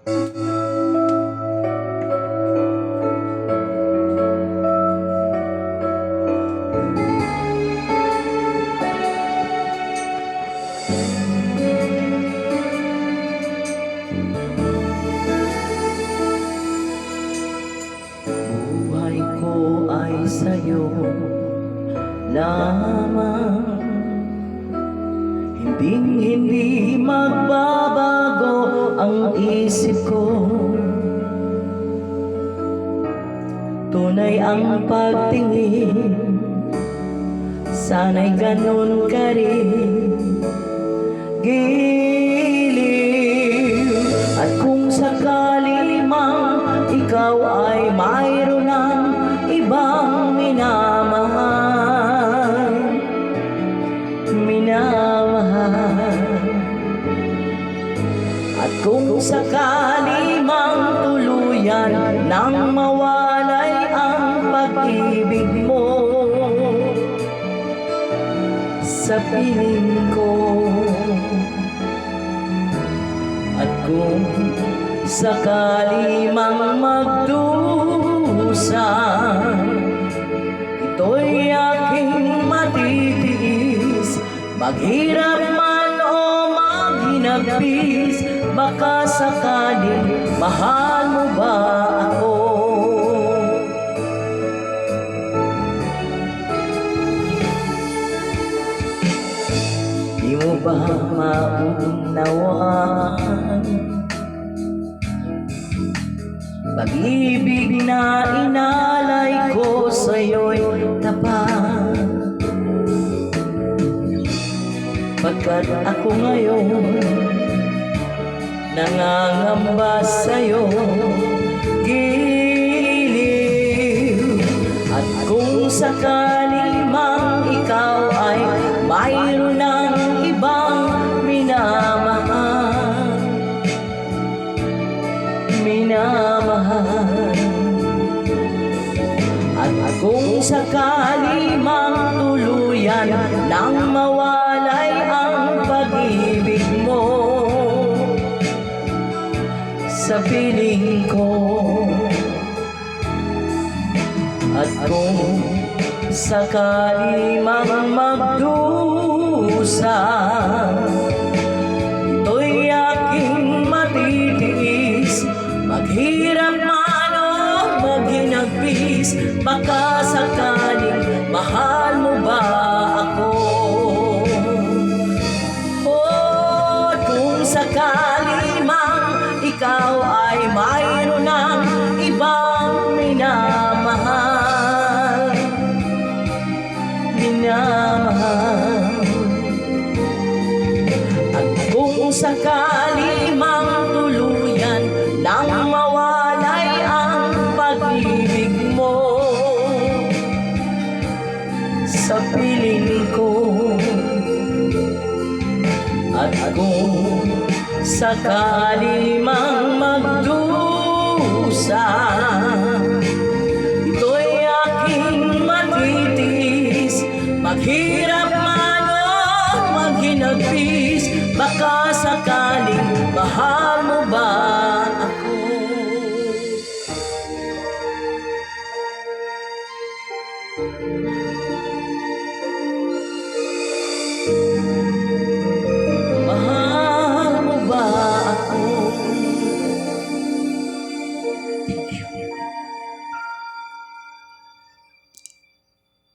Buhay ko ay sa'yo lamang, hindi magbabago ang isip ko. Tunay ang pagtingin, sana'y ganun ka rin. Giliw, at kung sakali mang ikaw ay mayroon ng ibang minamahal, at kung sakali mang tuluyan nang mawalay ang pag-ibig mo sa piling ko, at kung sakali mang magdusa, ito'y aking matitiis. Maghirap man o maghinagpis, baka sakaling mahal mo ba ako? Di mo ba maunawaan pag-ibig na inalay ko sa'yo'y tapat? Pagkat ako ngayon nangangamba sa'yo, giliw, at kung sakaling mang ikaw ay mayroon ng ibang minamahal, at kung sakali mang tuluyan nang mawalay ang pag-ibig mo sa piling ko, at kung sakali mang magdusa, ito'y aking matitiis. Maghirap man o maghinagpis, baka sakaling mahal mo ba ako? Oh, kung sakali mang ikaw ay mayroon ng ibang minamahal, at kung sakali mang tuluyan nang mawalay ang pag-ibig mo sa piling ko, at kung sakali mang magdusa, ito'y aking matitiis. Maghirap